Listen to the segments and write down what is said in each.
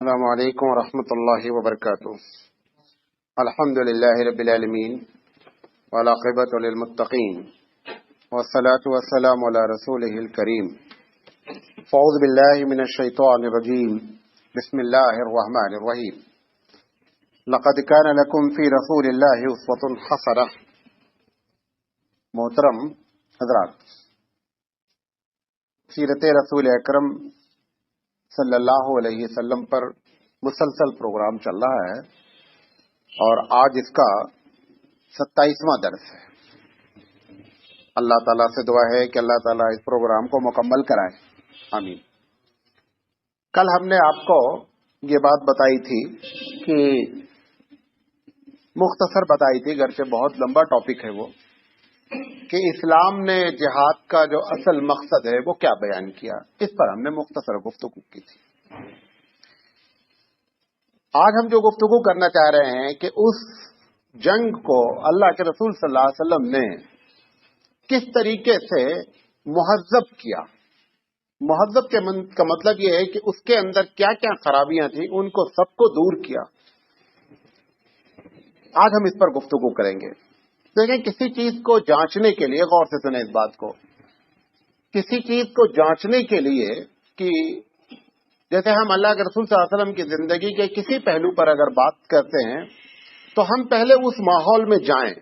السلام علیکم ورحمۃ اللہ وبرکاتہ۔ الحمد للہ رب العالمین والعاقبۃ للمتقین والصلاة والسلام علی رسولہ الکریم۔ اعوذ باللہ من الشیطان الرجیم، بسم اللہ الرحمن الرحیم۔ لقد کان لکم فی رسول اللہ اسوۃ حسنہ۔ محترم حضرات، سیرت رسول اکرم صلی اللہ علیہ وسلم پر مسلسل پروگرام چل رہا ہے اور آج اس کا 27واں درس ہے۔ اللہ تعالیٰ سے دعا ہے کہ اللہ تعالیٰ اس پروگرام کو مکمل کرائے، آمین۔ کل ہم نے آپ کو یہ بات بتائی تھی کہ مختصر بتائی تھی، گرچہ بہت لمبا ٹاپک ہے وہ، کہ اسلام نے جہاد کا جو اصل مقصد ہے وہ کیا بیان کیا۔ اس پر ہم نے مختصر گفتگو کی تھی۔ آج ہم جو گفتگو کرنا چاہ رہے ہیں کہ اس جنگ کو اللہ کے رسول صلی اللہ علیہ وسلم نے کس طریقے سے مہذب کیا۔ مہذب کا مطلب یہ ہے کہ اس کے اندر کیا کیا خرابیاں تھیں، ان کو سب کو دور کیا۔ آج ہم اس پر گفتگو کریں گے۔ دیکھیں، کسی چیز کو جانچنے کے لیے، غور سے سنیں اس بات کو، کسی چیز کو جانچنے کے لیے کہ جیسے ہم اللہ کے رسول صلی اللہ علیہ وسلم کی زندگی کے کسی پہلو پر اگر بات کرتے ہیں تو ہم پہلے اس ماحول میں جائیں،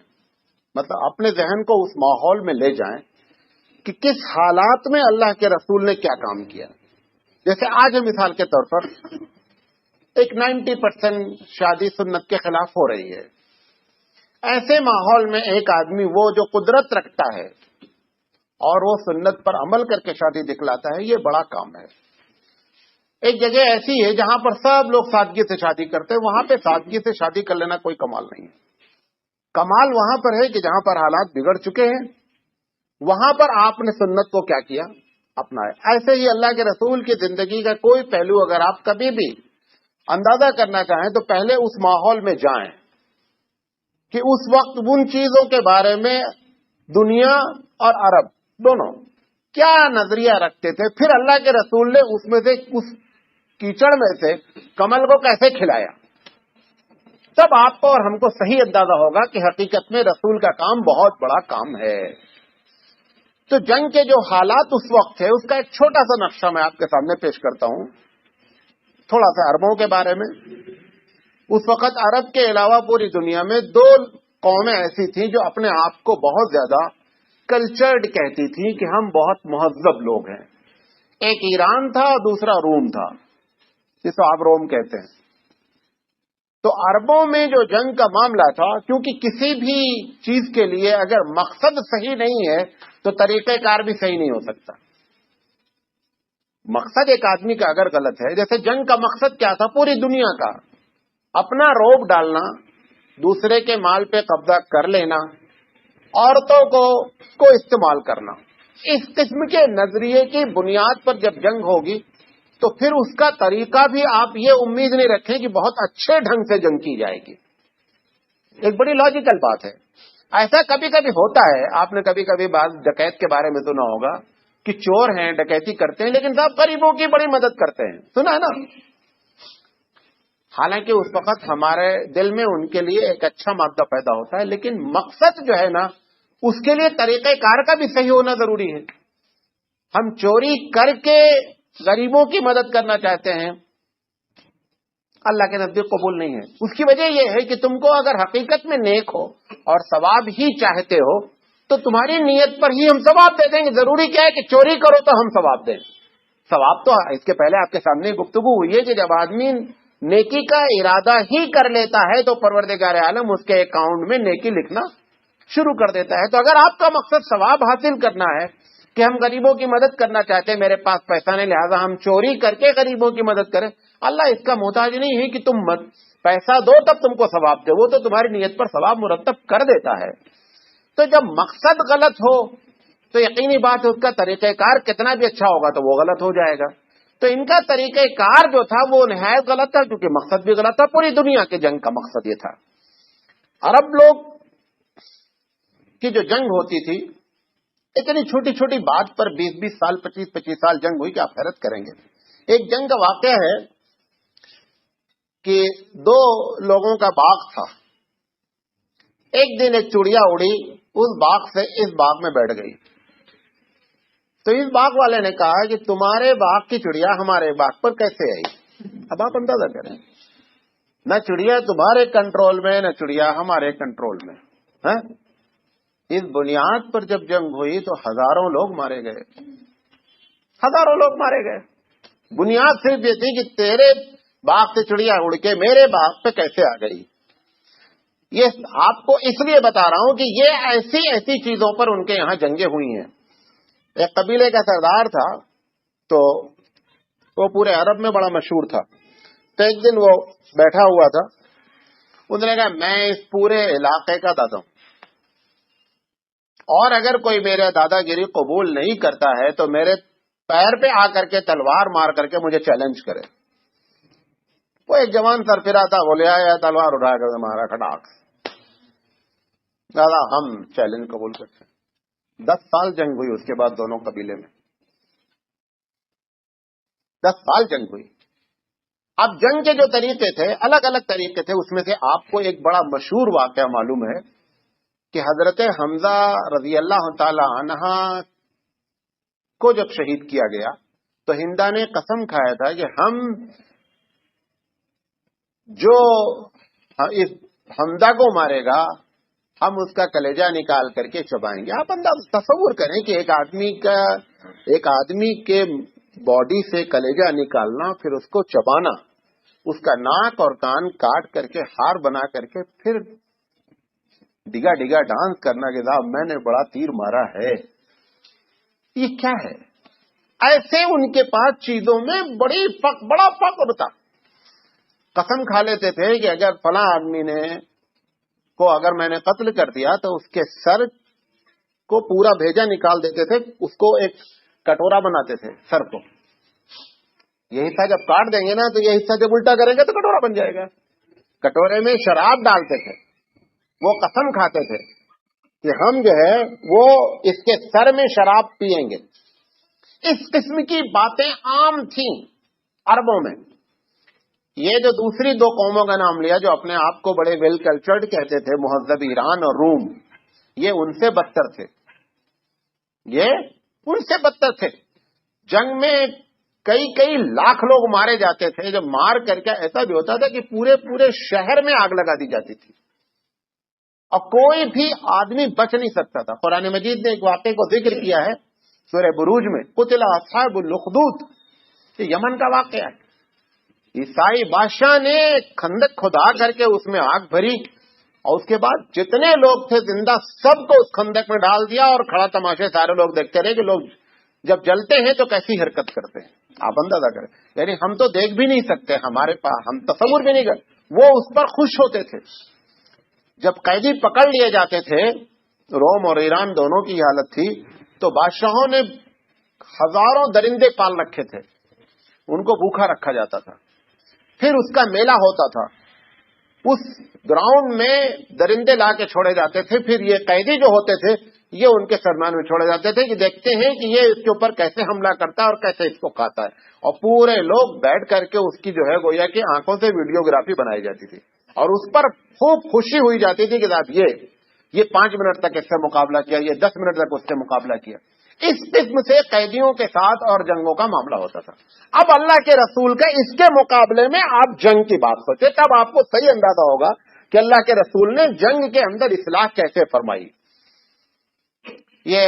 مطلب اپنے ذہن کو اس ماحول میں لے جائیں کہ کس حالات میں اللہ کے رسول نے کیا کام کیا۔ جیسے آج مثال کے طور پر ایک 90% شادی سنت کے خلاف ہو رہی ہے۔ ایسے ماحول میں ایک آدمی وہ جو قدرت رکھتا ہے اور وہ سنت پر عمل کر کے شادی دکھلاتا ہے، یہ بڑا کام ہے۔ ایک جگہ ایسی ہے جہاں پر سب لوگ سادگی سے شادی کرتے ہیں، وہاں پہ سادگی سے شادی کر لینا کوئی کمال نہیں ہے۔ کمال وہاں پر ہے کہ جہاں پر حالات بگڑ چکے ہیں، وہاں پر آپ نے سنت کو کیا کیا، اپنایا۔ ایسے ہی اللہ کے رسول کی زندگی کا کوئی پہلو اگر آپ کبھی بھی اندازہ کرنا چاہیں تو پہلے اس ماحول میں جائیں کہ اس وقت ان چیزوں کے بارے میں دنیا اور عرب دونوں کیا نظریہ رکھتے تھے، پھر اللہ کے رسول نے اس میں سے اس کیچڑ میں سے کمل کو کیسے کھلایا۔ تب آپ کو اور ہم کو صحیح اندازہ ہوگا کہ حقیقت میں رسول کا کام بہت بڑا کام ہے۔ تو جنگ کے جو حالات اس وقت تھے، اس کا ایک چھوٹا سا نقشہ میں آپ کے سامنے پیش کرتا ہوں، تھوڑا سا عربوں کے بارے میں۔ اس وقت عرب کے علاوہ پوری دنیا میں دو قومیں ایسی تھیں جو اپنے آپ کو بہت زیادہ کلچرڈ کہتی تھیں کہ ہم بہت مہذب لوگ ہیں۔ ایک ایران تھا اور دوسرا روم تھا، جس کو آپ روم کہتے ہیں۔ تو عربوں میں جو جنگ کا معاملہ تھا، کیونکہ کسی بھی چیز کے لیے اگر مقصد صحیح نہیں ہے تو طریقہ کار بھی صحیح نہیں ہو سکتا۔ مقصد ایک آدمی کا اگر غلط ہے، جیسے جنگ کا مقصد کیا تھا، پوری دنیا کا اپنا روب ڈالنا، دوسرے کے مال پہ قبضہ کر لینا، عورتوں کو استعمال کرنا۔ اس قسم کے نظریے کی بنیاد پر جب جنگ ہوگی تو پھر اس کا طریقہ بھی آپ یہ امید نہیں رکھیں کہ بہت اچھے ڈھنگ سے جنگ کی جائے گی۔ ایک بڑی لاجیکل بات ہے۔ ایسا کبھی کبھی ہوتا ہے، آپ نے کبھی کبھی بعض ڈکیت کے بارے میں سنا ہوگا کہ چور ہیں، ڈکیتی کرتے ہیں، لیکن صاحب غریبوں کی بڑی مدد کرتے ہیں، سنا ہے نا؟ حالانکہ اس وقت ہمارے دل میں ان کے لیے ایک اچھا مادہ پیدا ہوتا ہے، لیکن مقصد جو ہے نا، اس کے لیے طریقہ کار کا بھی صحیح ہونا ضروری ہے۔ ہم چوری کر کے غریبوں کی مدد کرنا چاہتے ہیں، اللہ کے نزدیک قبول نہیں ہے۔ اس کی وجہ یہ ہے کہ تم کو اگر حقیقت میں نیک ہو اور ثواب ہی چاہتے ہو تو تمہاری نیت پر ہی ہم ثواب دے دیں گے۔ ضروری کیا ہے کہ چوری کرو تو ہم ثواب دیں؟ ثواب تو اس کے پہلے آپ کے سامنے گفتگو ہوئی ہے کہ جب آدمی نیکی کا ارادہ ہی کر لیتا ہے تو پروردگار عالم اس کے اکاؤنٹ میں نیکی لکھنا شروع کر دیتا ہے۔ تو اگر آپ کا مقصد ثواب حاصل کرنا ہے کہ ہم غریبوں کی مدد کرنا چاہتے ہیں، میرے پاس پیسہ نہیں لہذا ہم چوری کر کے غریبوں کی مدد کریں، اللہ اس کا محتاج نہیں ہے کہ تم پیسہ دو تب تم کو ثواب دے، وہ تو تمہاری نیت پر ثواب مرتب کر دیتا ہے۔ تو جب مقصد غلط ہو تو یقینی بات ہے اس کا طریقہ کار کتنا بھی اچھا ہوگا تو وہ غلط ہو جائے گا۔ تو ان کا طریقہ کار جو تھا وہ نہایت غلط تھا، کیونکہ مقصد بھی غلط تھا۔ پوری دنیا کے جنگ کا مقصد یہ تھا۔ عرب لوگ کی جو جنگ ہوتی تھی، اتنی چھوٹی چھوٹی بات پر 20-20 سال 25-25 سال جنگ ہوئی کہ آپ حیرت کریں گے۔ ایک جنگ کا واقعہ ہے کہ دو لوگوں کا باغ تھا. ایک دن ایک چڑیا اڑی اس باغ سے اس باغ میں بیٹھ گئی. تو اس باغ والے نے کہا کہ تمہارے باغ کی چڑیا ہمارے باغ پر کیسے آئی؟ اب آپ اندازہ کریں، نہ چڑیا تمہارے کنٹرول میں نہ چڑیا ہمارے کنٹرول میں. اس بنیاد پر جب جنگ ہوئی تو ہزاروں لوگ مارے گئے، ہزاروں لوگ مارے گئے. بنیاد صرف یہ تھی کہ تیرے باغ سے چڑیا اڑ کے میرے باغ پہ کیسے آ گئی. یہ آپ کو اس لیے بتا رہا ہوں کہ یہ ایسی ایسی چیزوں پر ان کے یہاں جنگیں ہوئی ہیں. ایک قبیلے کا سردار تھا تو وہ پورے عرب میں بڑا مشہور تھا. تو ایک دن وہ بیٹھا ہوا تھا، انہوں نے کہا میں اس پورے علاقے کا دادا ہوں، اور اگر کوئی میرے دادا گیری قبول نہیں کرتا ہے تو میرے پیر پہ آ کر کے تلوار مار کر کے مجھے چیلنج کرے. وہ ایک جوان سرفرا تھا، بولے آیا تلوار اٹھا کر مارا کھٹاک. دادا ہم چیلنج قبول کرتے ہیں. 10 سال جنگ ہوئی اس کے بعد دونوں قبیلے میں، 10 سال جنگ ہوئی. اب جنگ کے جو طریقے تھے الگ الگ طریقے تھے. اس میں سے آپ کو ایک بڑا مشہور واقعہ معلوم ہے کہ حضرت حمزہ رضی اللہ تعالی عنہ کو جب شہید کیا گیا تو ہندا نے قسم کھایا تھا کہ ہم جو اس حمزہ کو مارے گا ہم اس کا کلیجہ نکال کر کے چبائیں گے. آپ انداز تصور کریں کہ ایک آدمی کے باڈی سے کلیجہ نکالنا، پھر اس کو چبانا، اس کا ناک اور کان کاٹ کر کے ہار بنا کر کے پھر ڈگا ڈگا ڈانس کرنا کہ صاحب میں نے بڑا تیر مارا ہے. یہ کیا ہے؟ ایسے ان کے پاس چیزوں میں بڑا فخر تھا. قسم کھا لیتے تھے کہ اگر فلاں آدمی کو اگر میں نے قتل کر دیا تو اس کے سر کو پورا بھیجا نکال دیتے تھے، اس کو ایک کٹورا بناتے تھے سر کو. یہ حصہ جب کاٹ دیں گے نا تو یہ حصہ جب الٹا کریں گے تو کٹورا بن جائے گا. کٹورے میں شراب ڈالتے تھے. وہ قسم کھاتے تھے کہ ہم جو ہے وہ اس کے سر میں شراب پیئیں گے. اس قسم کی باتیں عام تھیں عربوں میں. یہ جو دوسری دو قوموں کا نام لیا جو اپنے آپ کو بڑے ویل کلچرڈ کہتے تھے، مہذب ایران اور روم، یہ ان سے بدتر تھے. یہ ان سے بدتر تھے. جنگ میں کئی لاکھ لوگ مارے جاتے تھے. جب مار کر کے ایسا بھی ہوتا تھا کہ پورے شہر میں آگ لگا دی جاتی تھی اور کوئی بھی آدمی بچ نہیں سکتا تھا. قرآن مجید نے ایک واقعے کو ذکر کیا ہے سورہ بروج میں، قتل اصحاب الاخدود. یہ یمن کا واقعہ ہے. عیسائی بادشاہ نے خندق کھدا کر کے اس میں آگ بھری اور اس کے بعد جتنے لوگ تھے زندہ سب کو اس خندق میں ڈال دیا اور کھڑا تماشے سارے لوگ دیکھتے رہے کہ لوگ جب جلتے ہیں تو کیسی حرکت کرتے ہیں. آپ اندازہ کریں، یعنی ہم تو دیکھ بھی نہیں سکتے، ہمارے پاس ہم تصور بھی نہیں کرتے. وہ اس پر خوش ہوتے تھے. جب قیدی پکڑ لیے جاتے تھے، روم اور ایران دونوں کی حالت تھی، تو بادشاہوں نے ہزاروں درندے پال رکھے تھے، ان کو بھوکا رکھا جاتا تھا. پھر اس کا میلہ ہوتا تھا. اس گراؤنڈ میں درندے لا کے چھوڑے جاتے تھے. پھر یہ قیدی جو ہوتے تھے یہ ان کے سرمان میں چھوڑے جاتے تھے کہ دیکھتے ہیں کہ یہ اس کے اوپر کیسے حملہ کرتا ہے اور کیسے اس کو کھاتا ہے. اور پورے لوگ بیٹھ کر کے اس کی جو ہے گویا کہ آنکھوں سے ویڈیوگرافی بنائی جاتی تھی اور اس پر خوب خوشی ہوئی جاتی تھی کہ صاحب یہ 5 منٹ تک اس سے مقابلہ کیا، یہ 10 منٹ تک اس سے مقابلہ کیا. اس قسم سے قیدیوں کے ساتھ اور جنگوں کا معاملہ ہوتا تھا. اب اللہ کے رسول کا اس کے مقابلے میں آپ جنگ کی بات سوچیں، تب آپ کو صحیح اندازہ ہوگا کہ اللہ کے رسول نے جنگ کے اندر اصلاح کیسے فرمائی. یہ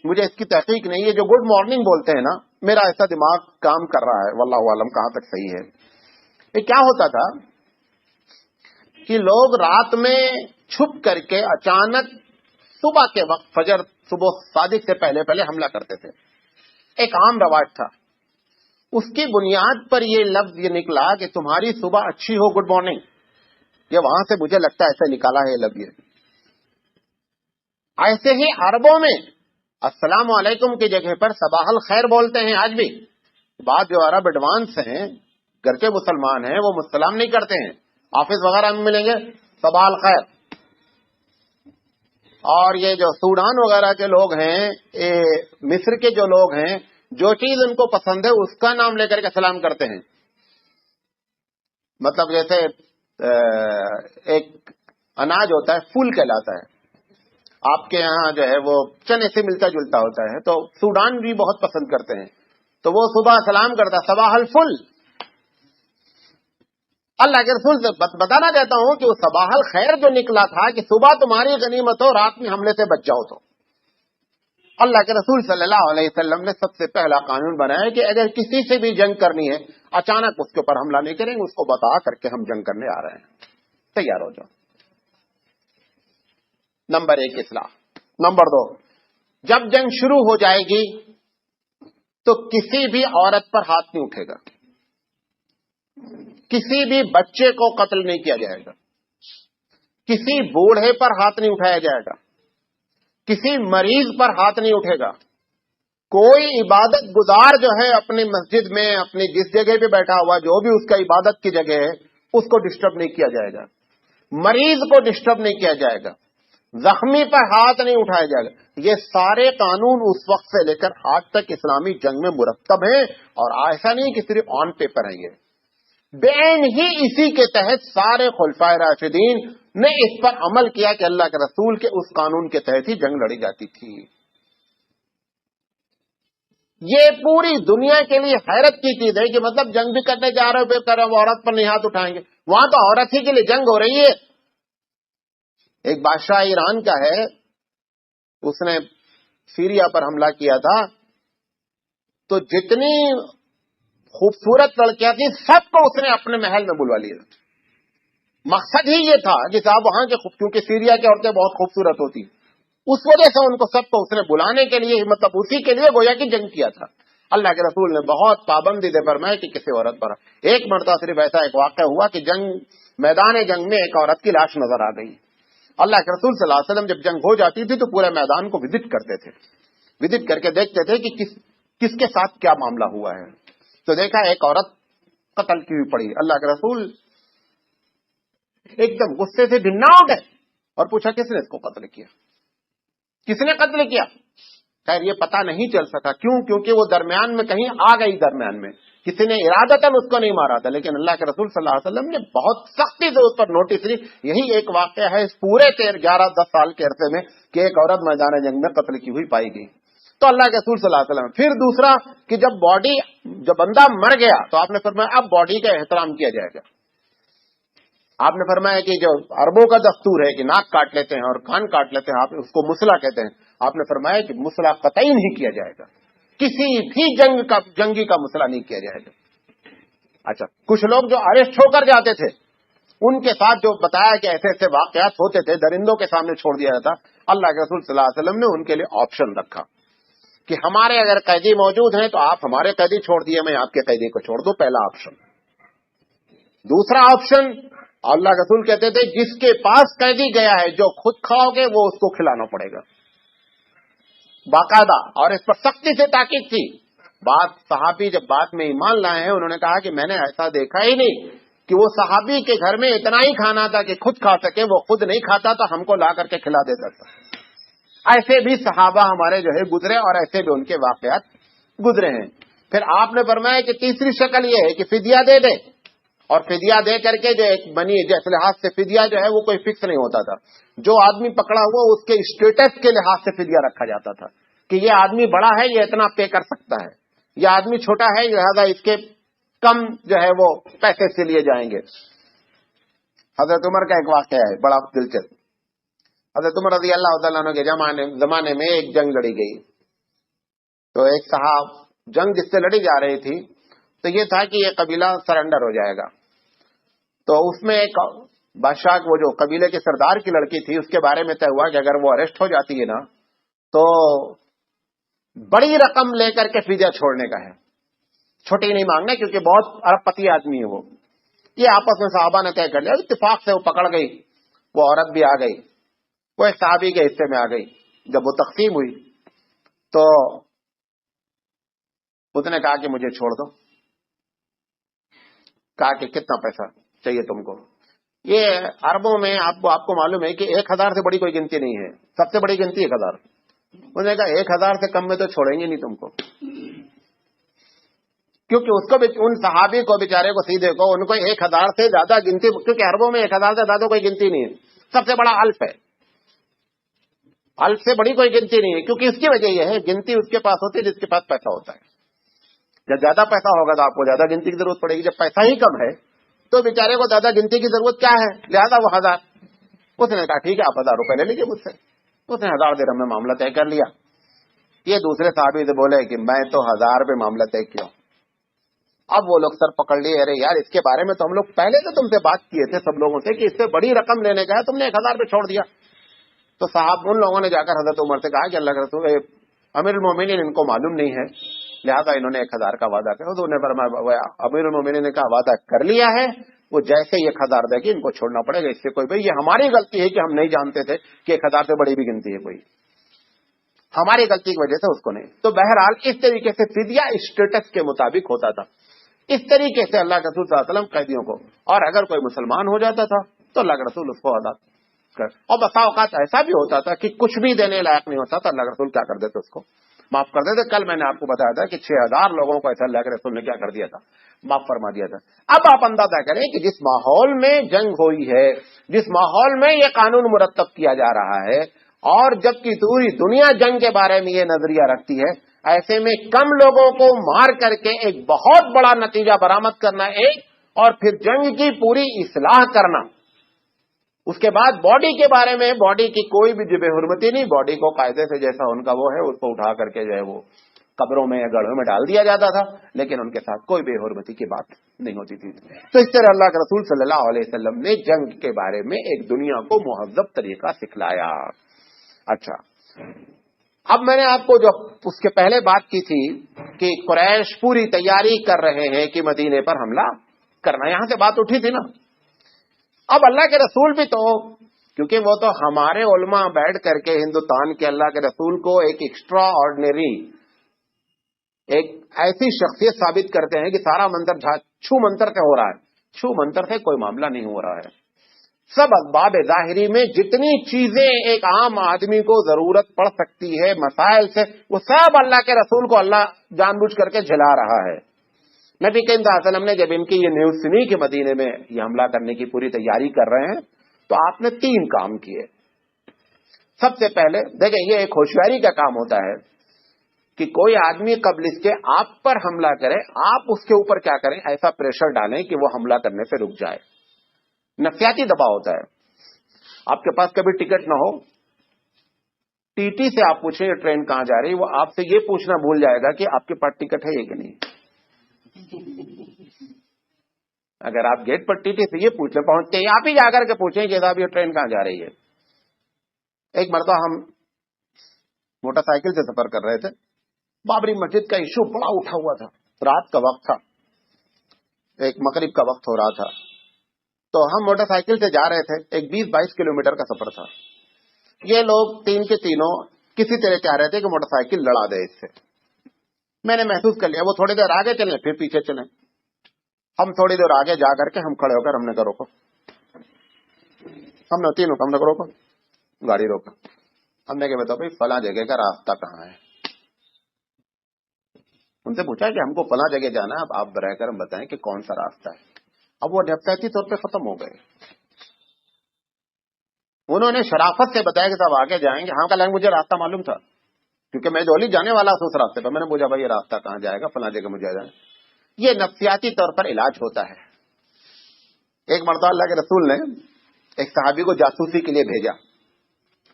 مجھے اس کی تحقیق نہیں ہے، جو گڈ مارننگ بولتے ہیں نا، میرا ایسا دماغ کام کر رہا ہے، واللہ عالم کہاں تک صحیح ہے. یہ کیا ہوتا تھا کہ لوگ رات میں چھپ کر کے اچانک صبح کے وقت فجر صبح صادق سے پہلے حملہ کرتے تھے. ایک عام رواج تھا. اس کی بنیاد پر یہ لفظ یہ نکلا کہ تمہاری صبح اچھی ہو، گڈ مارننگ. یہ وہاں سے مجھے لگتا ہے ایسا نکالا ہے یہ لفظ. ایسے ہی عربوں میں السلام علیکم کی جگہ پر صباح الخیر بولتے ہیں آج بھی. بعض جو عرب ایڈوانس ہیں، گرچہ مسلمان ہیں، وہ السلام نہیں کرتے ہیں. آفس وغیرہ میں ملیں گے صباح الخیر. اور یہ جو سوڈان وغیرہ کے لوگ ہیں، مصر کے جو لوگ ہیں، جو چیز ان کو پسند ہے اس کا نام لے کر کے سلام کرتے ہیں. مطلب جیسے ایک اناج ہوتا ہے فول کہلاتا ہے، آپ کے یہاں جو ہے وہ چنے سے ملتا جلتا ہوتا ہے، تو سوڈان بھی بہت پسند کرتے ہیں، تو وہ صبح سلام کرتا صباح الفل۔ اللہ کے رسول سے بتانا چاہتا ہوں کہ وہ صباح الخیر جو نکلا تھا کہ صبح تمہاری غنیمت ہو، رات میں حملے سے بچ جاؤ، تو اللہ کے رسول صلی اللہ علیہ وسلم نے سب سے پہلا قانون بنایا کہ اگر کسی سے بھی جنگ کرنی ہے، اچانک اس کے اوپر حملہ نہیں کریں گے، اس کو بتا کر کے ہم جنگ کرنے آ رہے ہیں، تیار ہو جاؤ۔ نمبر 1 اصلاح۔ نمبر 2، جب جنگ شروع ہو جائے گی تو کسی بھی عورت پر ہاتھ نہیں اٹھے گا، کسی بھی بچے کو قتل نہیں کیا جائے گا، کسی بوڑھے پر ہاتھ نہیں اٹھایا جائے گا، کسی مریض پر ہاتھ نہیں اٹھے گا، کوئی عبادت گزار جو ہے اپنی مسجد میں اپنی جس جگہ پہ بیٹھا ہوا جو بھی اس کا عبادت کی جگہ ہے اس کو ڈسٹرب نہیں کیا جائے گا، مریض کو ڈسٹرب نہیں کیا جائے گا، زخمی پر ہاتھ نہیں اٹھایا جائے گا۔ یہ سارے قانون اس وقت سے لے کر آج تک اسلامی جنگ میں مرتب ہیں، اور ایسا نہیں کہ صرف آن پیپر ہیں، یہ بین ہی اسی کے تحت سارے خلفائے راشدین نے اس پر عمل کیا کہ اللہ کے رسول کے اس قانون کے تحت ہی جنگ لڑی جاتی تھی۔ یہ پوری دنیا کے لیے حیرت کی چیز ہے کہ مطلب جنگ بھی کرنے جا رہے ہو پھر کر رہے عورت پر نہیں ہاتھ اٹھائیں گے، وہاں تو عورت ہی کے لیے جنگ ہو رہی ہے۔ ایک بادشاہ ایران کا ہے، اس نے سیریا پر حملہ کیا تھا، تو جتنی خوبصورت لڑکیاں تھیں سب کو اس نے اپنے محل میں بلوا لیا۔ مقصد ہی یہ تھا کہ صاحب وہاں کے کیونکہ سیریا کی عورتیں بہت خوبصورت ہوتی، اس وجہ سے ان کو سب کو اس نے بلانے کے لیے مطلب اسی کے لیے گویا کہ جنگ کیا تھا۔ اللہ کے رسول نے بہت پابندی دے فرمایا کہ کسی عورت پر۔ ایک مرتبہ صرف ایسا ایک واقعہ ہوا کہ میدان جنگ میں ایک عورت کی لاش نظر آ گئی۔ اللہ کے رسول صلی اللہ علیہ وسلم جب جنگ ہو جاتی تھی تو پورے میدان کو وزٹ کرتے تھے، وزٹ کر کے دیکھتے تھے کہ کس کے ساتھ کیا معاملہ ہوا ہے۔ تو دیکھا ایک عورت قتل کی ہوئی پڑی۔ اللہ کے رسول ایک دم غصے سے ڈھنا ہو گئے اور پوچھا کس نے اس کو قتل کیا، کس نے قتل کیا؟ خیر یہ پتا نہیں چل سکا، کیوں؟ کیونکہ وہ درمیان میں کہیں آ گئی، درمیان میں کسی نے ارادتاً اس کو نہیں مارا تھا، لیکن اللہ کے رسول صلی اللہ علیہ وسلم نے بہت سختی سے اس پر نوٹس لی۔ یہی ایک واقعہ ہے اس پورے 11-10 سال کے عرصے میں کہ ایک عورت میدان جنگ میں قتل کی ہوئی پائی گئی۔ تو اللہ کے رسول صلی اللہ علیہ وسلم پھر دوسرا کہ جب بندہ مر گیا تو آپ نے فرمایا اب باڈی کا احترام کیا جائے گا۔ آپ نے فرمایا کہ جو عربوں کا دستور ہے کہ ناک کاٹ لیتے ہیں اور کان کاٹ لیتے ہیں، آپ اس کو مسلح کہتے ہیں، آپ نے فرمایا کہ مسلح قطعی نہیں کیا جائے گا، کسی بھی جنگی کا مسلح نہیں کیا جائے گا۔ اچھا، کچھ لوگ جو اریسٹ ہو کر جاتے تھے ان کے ساتھ جو بتایا کہ ایسے ایسے واقعات ہوتے تھے، درندوں کے سامنے چھوڑ دیا جاتا، اللہ کے رسول صلی اللہ علیہ وسلم نے ان کے لیے آپشن رکھا کہ ہمارے اگر قیدی موجود ہیں تو آپ ہمارے قیدی چھوڑ دیے، میں آپ کے قیدی کو چھوڑ دوں، پہلا آپشن۔ دوسرا آپشن اللہ کے رسول کہتے تھے جس کے پاس قیدی گیا ہے جو خود کھاؤ گے وہ اس کو کھلانا پڑے گا، باقاعدہ، اور اس پر سختی سے تاکید تھی۔ صحابی جب بعد میں ایمان لائے ہیں انہوں نے کہا کہ میں نے ایسا دیکھا ہی نہیں کہ وہ صحابی کے گھر میں اتنا ہی کھانا تھا کہ خود کھا سکے، وہ خود نہیں کھاتا تو ہم کو لا کر کے کھلا دیتا تھا۔ ایسے بھی صحابہ ہمارے جو ہے گزرے اور ایسے بھی ان کے واقعات گزرے ہیں۔ پھر آپ نے فرمایا کہ تیسری شکل یہ ہے کہ فدیہ دے دے، اور فدیہ دے کر کے جو ایک بنی جس لحاظ سے فدیہ جو ہے وہ کوئی فکس نہیں ہوتا تھا، جو آدمی پکڑا ہوا اس کے اسٹیٹس کے لحاظ سے فدیہ رکھا جاتا تھا کہ یہ آدمی بڑا ہے یہ اتنا پے کر سکتا ہے، یہ آدمی چھوٹا ہے لہذا اس کے کم جو ہے وہ پیسے سے لیے جائیں گے۔ حضرت عمر کا ایک واقعہ ہے بڑا دلچسپ۔ حضرت عمر رضی اللہ تعالیٰ عنہ کے زمانے میں ایک جنگ لڑی گئی، تو ایک صاحب جنگ جس سے لڑی جا رہی تھی تو یہ تھا کہ یہ قبیلہ سرنڈر ہو جائے گا، تو اس میں ایک بادشاہ وہ جو قبیلے کے سردار کی لڑکی تھی اس کے بارے میں طے ہوا کہ اگر وہ اریسٹ ہو جاتی ہے نا تو بڑی رقم لے کر کے فدیہ چھوڑنے کا ہے، چھوٹی نہیں مانگنا کیونکہ بہت ارب پتی آدمی ہے وہ۔ یہ آپس میں صحابہ نے طے کر لیا، اتفاق سے وہ پکڑ گئی، وہ عورت بھی آ گئی، وہ ایک صحابی کے حصے میں آ گئی۔ جب وہ تقسیم ہوئی تو اس نے کہا کہ مجھے چھوڑ دو، کہا کہ کتنا پیسہ چاہیے تم کو؟ یہ عربوں میں آپ کو معلوم ہے کہ 1000 سے بڑی کوئی گنتی نہیں ہے، سب سے بڑی گنتی 1000۔ انہوں نے کہا 1000 سے کم میں تو چھوڑیں گے نہیں تم کو۔ کیونکہ اس کو ان صحابی کو بیچارے کو سیدھے کو ان کو 1000 سے زیادہ گنتی، کیونکہ عربوں میں 1000 سے زیادہ کوئی گنتی نہیں ہے، سب سے بڑا الف ہے، الف سے بڑی کوئی گنتی نہیں ہے، کیونکہ اس کی وجہ یہ ہے گنتی اس کے پاس ہوتی ہے جس کے پاس پیسہ ہوتا ہے. جب زیادہ پیسہ ہوگا تو آپ کو زیادہ گنتی کی ضرورت پڑے گی، جب پیسہ ہی کم ہے تو بیچارے کو زیادہ گنتی کی ضرورت کیا ہے، لہذا وہ 1000. اس نے کہا ٹھیک ہے آپ 1000 روپے لے لیجیے مجھ سے. اس نے 1000 درہم میں معاملہ طے کر لیا. یہ دوسرے صحابی سے بولے کہ میں تو 1000 پہ معاملہ طے کیا. اب وہ لوگ سر پکڑ لیے، ارے یار اس کے بارے میں تو ہم لوگ پہلے سے تم سے بات کیے تھے سب لوگوں سے کہ اس سے بڑی رقم لینے کا ہے، تم نے 1000 پہ چھوڑ دیا. تو صاحب ان لوگوں نے جا کر حضرت عمر سے کہا کہ اللہ کے رسول امیر المومنین ان کو معلوم نہیں ہے، لہذا انہوں نے 1000 کا وعدہ کیا. تو انہوں نے فرمایا امیر المومنین نے کہا وعدہ کر لیا ہے، وہ جیسے 1000 دے کے ان کو چھوڑنا پڑے گا، اس سے کوئی بھائی یہ ہماری غلطی ہے کہ ہم نہیں جانتے تھے کہ 1000 سے بڑی بھی گنتی ہے کوئی، ہماری غلطی کی وجہ سے اس کو نہیں. تو بہرحال اس طریقے سے فدیہ اسٹیٹس کے مطابق ہوتا تھا. اس طریقے سے اللہ کے رسول صلی اللہ علیہ وسلم قیدیوں کو، اور اگر کوئی مسلمان ہو جاتا تھا تو اللہ کے رسول اس کو ادا کر. اور بسا اوقات ایسا بھی ہوتا تھا کہ کچھ بھی دینے لائق نہیں ہوتا تو اللہ کے رسول کیا کر دیتے، اس کو معاف کر دیتے. کل میں نے آپ کو بتایا تھا کہ 6000 لوگوں کو ایسا اللہ کے رسول نے کیا کر دیا تھا، معاف فرما دیا تھا. اب آپ اندازہ کریں کہ جس ماحول میں جنگ ہوئی ہے، جس ماحول میں یہ قانون مرتب کیا جا رہا ہے، اور جبکہ پوری دنیا جنگ کے بارے میں یہ نظریہ رکھتی ہے، ایسے میں کم لوگوں کو مار کر کے ایک بہت بڑا نتیجہ برآمد کرنا ایک، اور پھر جنگ کی پوری اصلاح کرنا. اس کے بعد باڈی کے بارے میں، باڈی کی کوئی بھی جو بے حرمتی نہیں، باڈی کو قاعدے سے جیسا ان کا وہ ہے اس کو اٹھا کر کے جو ہے وہ قبروں میں یا گڑھوں میں ڈال دیا جاتا تھا، لیکن ان کے ساتھ کوئی بے حرمتی کی بات نہیں ہوتی تھی. تو اس طرح اللہ کے رسول صلی اللہ علیہ وسلم نے جنگ کے بارے میں ایک دنیا کو مہذب طریقہ سکھلایا. اچھا، اب میں نے آپ کو جو اس کے پہلے بات کی تھی کہ قریش پوری تیاری کر رہے ہیں کہ مدینے پر حملہ کرنا، یہاں سے بات اٹھی تھی نا. اب اللہ کے رسول بھی تو، کیونکہ وہ تو ہمارے علماء بیٹھ کر کے ہندوستان کے اللہ کے رسول کو ایک ایکسٹرا آرڈنری، ایک ایسی شخصیت ثابت کرتے ہیں کہ سارا منتر چھو منتر سے ہو رہا ہے. چھو منتر سے کوئی معاملہ نہیں ہو رہا ہے. سب اسباب ظاہری میں جتنی چیزیں ایک عام آدمی کو ضرورت پڑ سکتی ہے مسائل سے، وہ سب اللہ کے رسول کو اللہ جان بوجھ کر کے جھلا رہا ہے. نبی کریم صلی اللہ علیہ وسلم نے جب ان کی یہ نیوز سنی کہ مدینے میں یہ حملہ کرنے کی پوری تیاری کر رہے ہیں، تو آپ نے 3 کام کیے. سب سے پہلے دیکھیں، یہ ایک ہوشیاری کا کام ہوتا ہے کہ کوئی آدمی قبل اس کے آپ پر حملہ کرے، آپ اس کے اوپر کیا کریں، ایسا پریشر ڈالیں کہ وہ حملہ کرنے سے رک جائے. نفسیاتی دباؤ ہوتا ہے. آپ کے پاس کبھی ٹکٹ نہ ہو، ٹی ٹی سے آپ پوچھیں یہ ٹرین کہاں جا رہی، وہ آپ سے یہ پوچھنا بھول جائے گا کہ آپ کے پاس ٹکٹ ہے یہ کہ نہیں. اگر آپ گیٹ پر ٹی ٹی سے یہ پوچھ لیں، پہنچتے ہی آپ ہی جا کر کے پوچھیں کہ صاحب یہ ٹرین کہاں جا رہی ہے. ایک مرتبہ ہم موٹر سائیکل سے سفر کر رہے تھے، بابری مسجد کا ایشو بڑا اٹھا ہوا تھا، رات کا وقت تھا، ایک مغرب کا وقت ہو رہا تھا. تو ہم موٹر سائیکل سے جا رہے تھے، ایک 20-22 کلومیٹر کا سفر تھا. یہ لوگ 3 کے تینوں کسی طرح چاہ رہے تھے کہ موٹر سائیکل لڑا دے اس سے. میں نے محسوس کر لیا وہ تھوڑی دیر آگے چلیں پھر پیچھے چلیں. ہم تھوڑی دیر آگے جا کر کے ہم کھڑے ہو کر ہم نے کہا روکو، ہم نے تینوں ہم نے کہا روکو، گاڑی روکا. ہم نے کہا بتاؤ بھائی فلاں جگہ کا راستہ کہاں ہے. ان سے پوچھا کہ ہم کو فلاں جگہ جانا ہے، اب آپ برائے کرم بتائیں کہ کون سا راستہ ہے. اب وہ نفسیاتی طور پہ ختم ہو گئے. انہوں نے شرافت سے بتایا کہ صاحب آگے جائیں گے. ہاں کل مجھے راستہ معلوم تھا کیونکہ میں جولی جانے والا تھا اس راستے پر. میں نے پوچھا بھائی یہ راستہ کہاں جائے گا، فلاں جگہ مجھے جائیں. یہ نفسیاتی طور پر علاج ہوتا ہے. ایک مرتبہ اللہ کے رسول نے ایک صحابی کو جاسوسی کے لیے بھیجا.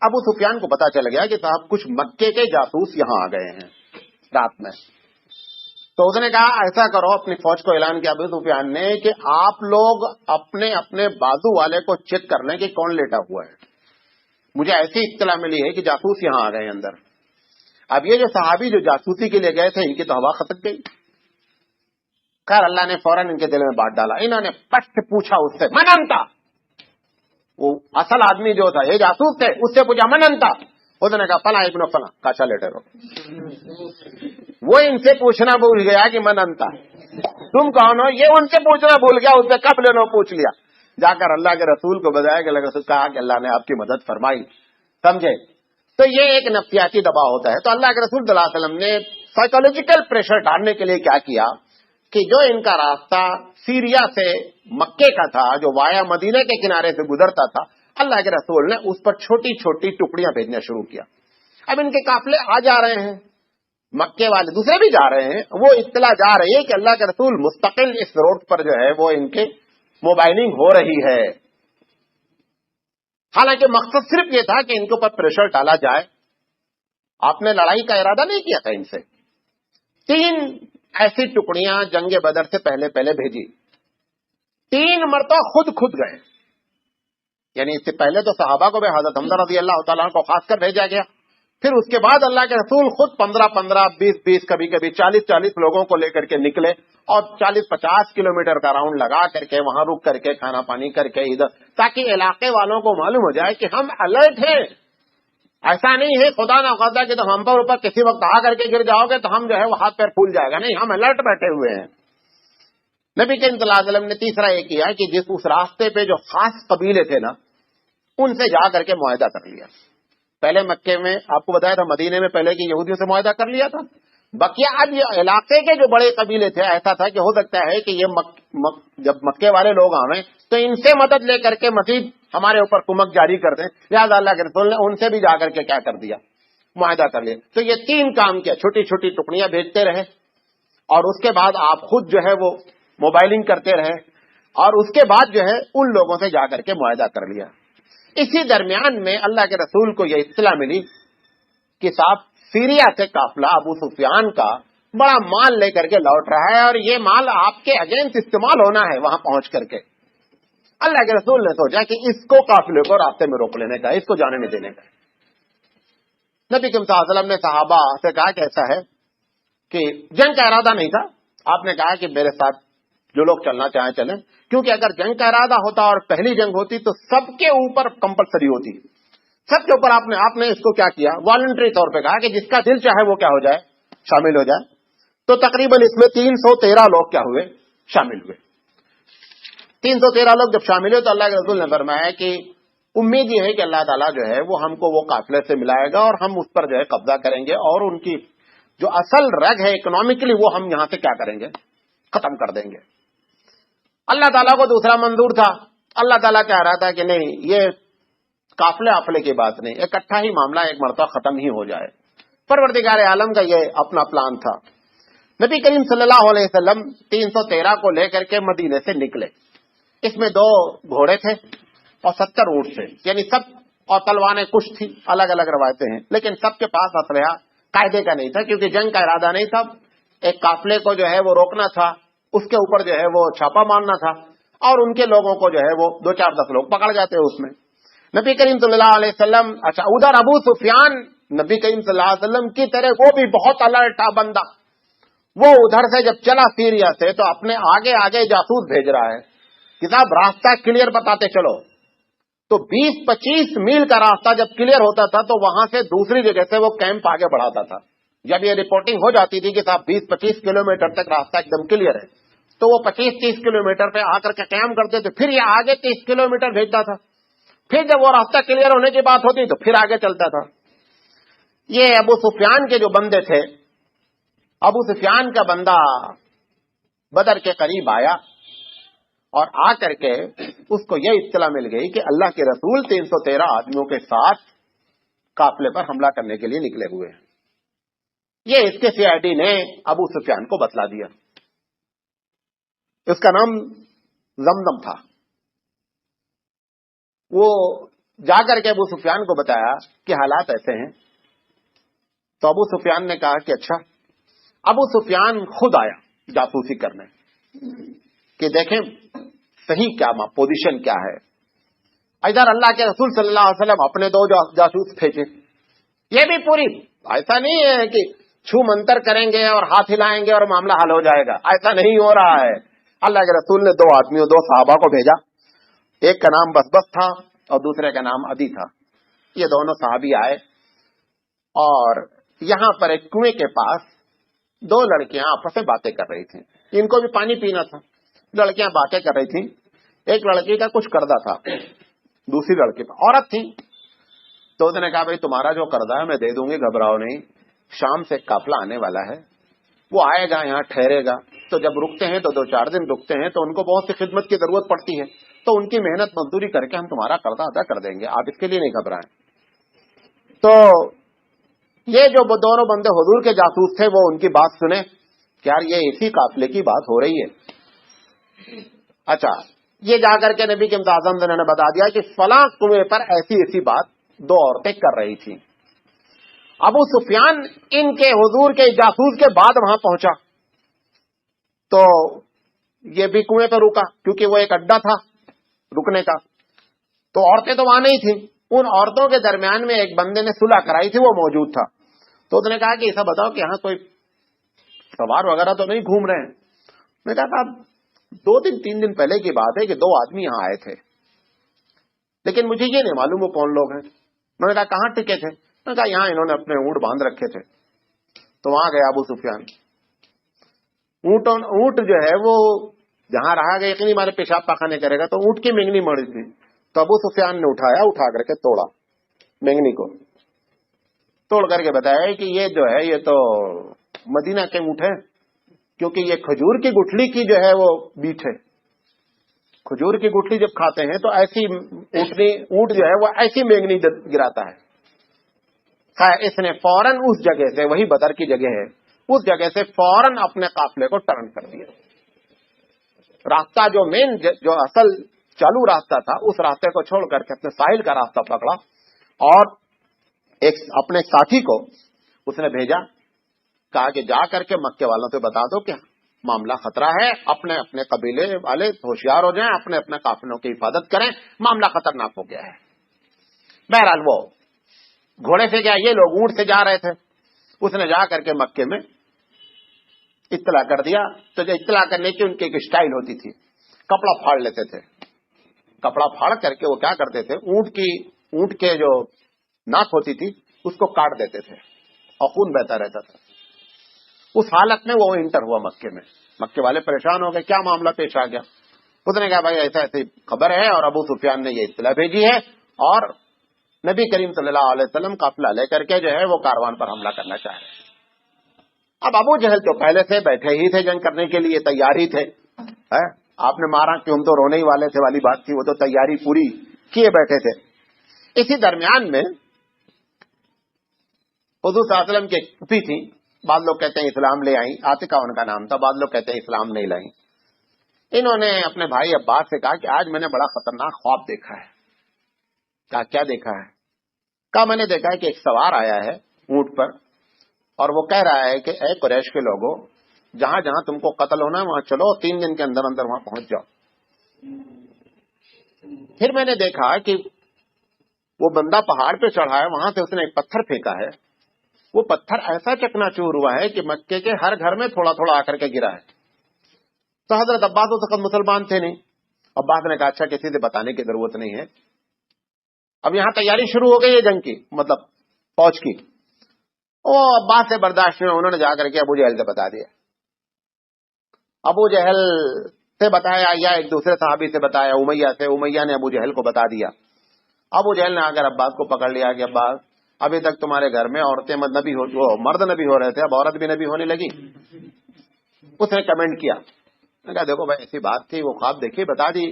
ابو سفیان کو پتا چل گیا کہ صاحب کچھ مکے کے جاسوس یہاں آ گئے ہیں رات میں. تو اس نے کہا ایسا کرو، اپنی فوج کو اعلان کیا ابو سفیان نے کہ آپ لوگ اپنے اپنے بازو والے کو چیک کر لیں کہ کون لیٹا ہوا ہے. مجھے ایسی اطلاع ملی ہے کہ جاسوس یہاں آ گئے اندر. اب یہ جو صحابی جو جاسوسی کے لیے گئے تھے ان کی تو ہوا خطک گئی. خیر اللہ نے فوراً ان کے دل میں بات ڈالا. انہوں نے پٹ سے پوچھا اس سے مننتا، وہ اصل آدمی جو تھا یہ جاسوس تھے، اس سے پوچھا مننتا. اس نے کہا فلاں ابن فلاں کاشا لیٹے رہو. وہ ان سے پوچھنا بھول گیا کہ مننتا تم کون ہو، یہ ان سے پوچھنا بھول گیا. اس سے قبل انہوں پوچھ لیا. جا کر اللہ کے رسول کو بتایا کہ کہا کہ اللہ نے آپ کی مدد فرمائی. سمجھے؟ تو یہ ایک نفسیاتی دباؤ ہوتا ہے. تو اللہ کے رسول صلی اللہ علیہ وسلم نے سائیکولوجیکل پریشر ڈالنے کے لیے کیا کیا کہ جو ان کا راستہ سیریا سے مکے کا تھا، جو وایا مدینہ کے کنارے سے گزرتا تھا، اللہ کے رسول نے اس پر چھوٹی چھوٹی ٹکڑیاں بھیجنا شروع کیا. اب ان کے قافلے آ جا رہے ہیں، مکے والے دوسرے بھی جا رہے ہیں، وہ اطلاع جا رہی ہے کہ اللہ کے رسول مستقل اس روڈ پر جو ہے وہ ان کے موبائلنگ ہو رہی ہے. حالانکہ مقصد صرف یہ تھا کہ ان کے اوپر پریشر ڈالا جائے. آپ نے لڑائی کا ارادہ نہیں کیا تھا ان سے. 3 ایسی ٹکڑیاں جنگ بدر سے پہلے بھیجی. 3 مرتبہ خود گئے. یعنی اس سے پہلے تو صحابہ کو بھی حضرت حمزہ رضی اللہ تعالیٰ کو خاص کر بھیجا گیا. پھر اس کے بعد اللہ کے رسول خود 15 20 کبھی 40 لوگوں کو لے کر کے نکلے اور 40-50 کلومیٹر کا راؤنڈ لگا کر کے وہاں رک کر کے کھانا پانی کر کے ادھر، تاکہ علاقے والوں کو معلوم ہو جائے کہ ہم الرٹ ہیں. ایسا نہیں ہے خدا نہ خدا کہ تم ہم پر اوپر کسی وقت آ کر کے گر جاؤ گے تو ہم جو ہے وہ ہاتھ پیر پھول جائے گا. نہیں، ہم الرٹ بیٹھے ہوئے ہیں. نبی کریم صلی اللہ علیہ وسلم نے تیسرا یہ کیا کہ جس اس راستے پہ جو خاص قبیلے تھے نا، ان سے جا کر کے معاہدہ کر لیا. پہلے مکے میں آپ کو بتایا تھا، مدینے میں پہلے کی یہودیوں سے معاہدہ کر لیا تھا. بقیہ اب یہ علاقے کے جو بڑے قبیلے تھے، ایسا تھا کہ ہو سکتا ہے کہ یہ جب مکے والے لوگ آویں تو ان سے مدد لے کر کے مزید ہمارے اوپر کمک جاری کر دیں. لہٰذا اللہ کے رسول نے ان سے بھی جا کر کے کیا کر دیا، معاہدہ کر لیا. تو یہ 3 کام کیا، چھوٹی چھوٹی ٹکڑیاں بھیجتے رہے اور اس کے بعد آپ خود جو ہے وہ موبائلنگ کرتے رہے اور اس کے بعد جو ہے ان لوگوں سے جا کر کے معاہدہ کر لیا. اسی درمیان میں اللہ کے رسول کو یہ اطلاع ملی کہ صاحب سیریا سے قافلہ ابو سفیان کا بڑا مال لے کر کے لوٹ رہا ہے اور یہ مال آپ کے اگینسٹ استعمال ہونا ہے وہاں پہنچ کر کے. اللہ کے رسول نے سوچا کہ اس کو قافلے کو راستے میں روک لینے کا، اس کو جانے نہیں دینے کا. نبی کریم صلی اللہ علیہ وسلم نے صحابہ سے کہا کہ ایسا ہے کہ جنگ کا ارادہ نہیں تھا. آپ نے کہا کہ میرے ساتھ جو لوگ چلنا چاہیں چلیں، کیونکہ اگر جنگ کا ارادہ ہوتا اور پہلی جنگ ہوتی تو سب کے اوپر کمپلسری ہوتی. سب کے اوپر آپ نے اس کو کیا کیا، والنٹری طور پہ کہا کہ جس کا دل چاہے وہ کیا ہو جائے، شامل ہو جائے. تو تقریباً اس میں 313 لوگ کیا ہوئے، شامل ہوئے. 313 لوگ جب شامل ہوئے تو اللہ کے رسول نے فرمایا کہ امید یہ ہے کہ اللہ تعالیٰ جو ہے وہ ہم کو وہ قافلے سے ملائے گا اور ہم اس پر جو ہے قبضہ کریں گے اور ان کی جو اصل رگ ہے اکنامکلی وہ ہم یہاں سے کیا کریں گے، ختم کر دیں گے. اللہ تعالیٰ کو دوسرا منظور تھا. اللہ تعالیٰ کہہ رہا تھا کہ نہیں، یہ قافلے کی بات نہیں، اکٹھا ہی معاملہ ایک مرتبہ ختم ہی ہو جائے. پروردگار عالم کا یہ اپنا پلان تھا. نبی کریم صلی اللہ علیہ وسلم 313 کو لے کر کے مدینے سے نکلے. اس میں 2 گھوڑے تھے اور 70 اونٹ تھے، یعنی سب، اور تلواریں کچھ تھی، الگ الگ روایتیں ہیں، لیکن سب کے پاس اسلحہ قاعدے کا نہیں تھا کیونکہ جنگ کا ارادہ نہیں تھا. ایک قافلے کو جو ہے وہ روکنا تھا، اس کے اوپر جو ہے وہ چھاپا مارنا تھا اور ان کے لوگوں کو جو ہے وہ 2-4-10 لوگ پکڑ جاتے ہیں اس میں. نبی کریم صلی اللہ علیہ وسلم، اچھا ادھر ابو سفیان نبی کریم صلی اللہ علیہ وسلم کی طرح وہ بھی بہت الرٹ بندہ، وہ ادھر سے جب چلا سیریا سے تو اپنے آگے جاسوس بھیج رہا ہے کہ صاحب راستہ کلیئر بتاتے چلو. تو 20-25 میل کا راستہ جب کلیئر ہوتا تھا تو وہاں سے دوسری جگہ سے وہ کیمپ آگے بڑھاتا تھا. جب یہ رپورٹنگ ہو جاتی تھی کہ صاحب 20-25 کلومیٹر تک راستہ ایک دم کلیئر ہے تو وہ 25-30 کلومیٹر پہ آ کر کے قیام کرتے تھے. پھر یہ آگے 30 کلومیٹر بھیجتا تھا. پھر جب وہ راستہ کلیئر ہونے کی بات ہوتی تو پھر آگے چلتا تھا. یہ ابو سفیان کے جو بندے تھے، ابو سفیان کا بندہ بدر کے قریب آیا اور آ کر کے اس کو یہ اطلاع مل گئی کہ اللہ کے رسول 313 آدمیوں کے ساتھ قافلے پر حملہ کرنے کے لیے نکلے ہوئے ہیں. یہ اس کے CID نے ابو سفیان کو بتلا دیا. اس کا نام زمزم تھا. وہ جا کر کے ابو سفیان کو بتایا کہ حالات ایسے ہیں. تو ابو سفیان نے کہا کہ اچھا. ابو سفیان خود آیا جاسوسی کرنے کہ دیکھیں صحیح کیا پوزیشن کیا ہے. ادھر اللہ کے رسول صلی اللہ علیہ وسلم اپنے 2 جاسوس بھیجے. یہ بھی پوری ایسا نہیں ہے کہ چھو منتر کریں گے اور ہاتھ ہلائیں گے اور معاملہ حل ہو جائے گا، ایسا نہیں ہو رہا ہے. اللہ کے رسول نے 2 آدمیوں 2 صحابہ کو بھیجا. ایک کا نام بس تھا اور دوسرے کا نام عدی تھا. یہ دونوں صحابی آئے اور یہاں پر ایک کنویں کے پاس 2 لڑکیاں آپس میں باتیں کر رہی تھیں. ان کو بھی پانی پینا تھا. لڑکیاں باتیں کر رہی تھیں. ایک لڑکی کا کچھ قرضہ تھا، دوسری لڑکی پر عورت تھی. تو اس نے کہا بھائی تمہارا جو قرضہ ہے میں دے دوں گی، گھبراؤ نہیں. شام سے قافلہ آنے والا ہے، وہ آئے گا، یہاں ٹھہرے گا، تو جب رکتے ہیں تو 2-4 دن رکتے ہیں تو ان کو بہت سی خدمت کی ضرورت پڑتی ہے، تو ان کی محنت مزدوری کر کے ہم تمہارا قرضہ ادا کر دیں گے، آپ اس کے لیے نہیں گھبرائیں۔ تو یہ جو دونوں بندے حضور کے جاسوس تھے وہ ان کی بات سنے کہ یار یہ اسی قافلے کی بات ہو رہی ہے۔ اچھا، یہ جا کر کے نبی کے امتیاز نے بتا دیا کہ فلاں کنویں پر ایسی بات 2 عورتیں کر رہی تھیں۔ ابو سفیان ان کے حضور کے جاسوس کے بعد وہاں پہنچا تو یہ بھی کنویں پہ رکا، کیونکہ وہ ایک اڈا تھا رکنے کا، تو عورتیں تو وہاں نہیں تھیں۔ ان عورتوں کے درمیان میں ایک بندے نے صلح کرائی تھی، وہ موجود تھا، تو اس نے کہا کہ ایسا بتاؤ کہ یہاں کوئی سوار وغیرہ تو نہیں گھوم رہے ہیں؟ میں کہا تھا 2-3 دن پہلے کی بات ہے کہ 2 آدمی یہاں آئے تھے، لیکن مجھے یہ نہیں معلوم وہ کون لوگ ہیں۔ میں نے کہا کہاں ٹکے تھے؟ میں نے کہا یہاں انہوں نے اپنے اونٹ باندھ رکھے تھے۔ تو وہاں گیا ابو سفیان، اونٹ جو ہے وہ جہاں رہا گیا یقینی مارے پیشاب پاخانے کرے گا، تو اونٹ کی مینگنی مڑی تھی، تو ابو سفیان نے اٹھا کر کے توڑا، مینگنی کو توڑ کر کے بتایا کہ یہ جو ہے یہ تو مدینہ کے اونٹ ہے، کیونکہ یہ کھجور کی گٹھلی کی جو ہے وہ بیٹ ہے، کھجور کی گٹھلی جب کھاتے ہیں تو ایسی اونٹ جو ہے وہ ایسی مینگنی گراتا ہے۔ اس نے فوراً اس جگہ سے، وہی بدر کی جگہ ہے، اس جگہ سے فوراً اپنے قافلے کو ٹرن کر دیا۔ راستہ جو اصل چالو راستہ تھا اس راستے کو چھوڑ کر کے اپنے ساحل کا راستہ پکڑا، اور اپنے ساتھی کو اس نے بھیجا، کہا کہ جا کر کے مکے والوں سے بتا دو کہ معاملہ خطرہ ہے، اپنے اپنے قبیلے والے ہوشیار ہو جائیں، اپنے اپنے قافلوں کی حفاظت کریں، معاملہ خطرناک ہو گیا ہے۔ بہرحال وہ گھوڑے سے گیا، یہ لوگ اونٹ سے جا رہے تھے۔ اس نے جا کر کے مکے میں اطلاع کر دیا، تو جو اطلاع کرنے کی ان کی ایک اسٹائل ہوتی تھی، کپڑا پھاڑ لیتے تھے، کپڑا پھاڑ کر کے وہ کیا کرتے تھے، اونٹ کے جو ناک ہوتی تھی اس کو کاٹ دیتے تھے اور خون بہتا رہتا تھا۔ اس حالت میں وہ انٹر ہوا مکے میں، مکے والے پریشان ہو گئے، کیا معاملہ پیش آ گیا؟ اس نے کہا بھائی ایسا ایسی خبر ہے، اور ابو سفیان نے یہ اطلاع بھیجی ہے، اور نبی کریم صلی اللہ علیہ وسلم قافلہ لے کر کے جو ہے وہ کاروان پر حملہ کرنا چاہ رہے ہیں۔ اب ابو جہل جو پہلے سے بیٹھے ہی تھے، جنگ کرنے کے لیے تیار ہی تھے، آپ نے مارا کہ ہم تو رونے ہی والے تھے والی بات تھی، وہ تو تیاری پوری کیے بیٹھے تھے۔ اسی درمیان میں حضور صلی اللہ علیہ وسلم کی پھوپھی تھی، بعض لوگ کہتے ہیں اسلام لے آئیں، عاتقہ ان کا نام تھا، بعض لوگ کہتے ہیں اسلام نہیں لائیں۔ انہوں نے اپنے بھائی عباس سے کہا کہ آج میں نے بڑا خطرناک خواب دیکھا ہے۔ کہا کیا دیکھا ہے؟ کہا میں نے دیکھا ہے کہ ایک سوار آیا ہے اونٹ پر، اور وہ کہہ رہا ہے کہ اے قریش کے لوگوں، جہاں جہاں تم کو قتل ہونا ہے وہاں چلو، 3 دن کے اندر اندر وہاں پہنچ جاؤ۔ پھر میں نے دیکھا کہ وہ بندہ پہاڑ پہ چڑھا ہے، وہاں سے اس نے ایک پتھر پھینکا ہے، وہ پتھر ایسا چکنا چور ہوا ہے کہ مکے کے ہر گھر میں تھوڑا تھوڑا آ کر کے گرا ہے۔ تو حضرت عباس اس وقت مسلمان تھے نہیں۔ عباس نے کہا اچھا کسی سے بتانے کی ضرورت نہیں ہے، اب یہاں تیاری شروع ہو گئی ہے جنگ کی، مطلب فوج کی۔ وہ عباس سے برداشت میں انہوں نے جا کر کے ابو جہل سے بتا دیا، ابو جہل سے بتایا یا ایک دوسرے صحابی سے بتایا، امیہ سے، امیہ نے ابو جہل کو بتا دیا۔ ابو جہل نے آ کر عباس کو پکڑ لیا کہ عباس ابھی تک تمہارے گھر میں عورتیں نبی وہ مرد نبی ہو رہے تھے، اب عورت بھی نبی ہونے لگی۔ اس نے کمنٹ کیا، میں کہا دیکھو بھائی ایسی بات تھی، وہ خواب دیکھی بتا دی،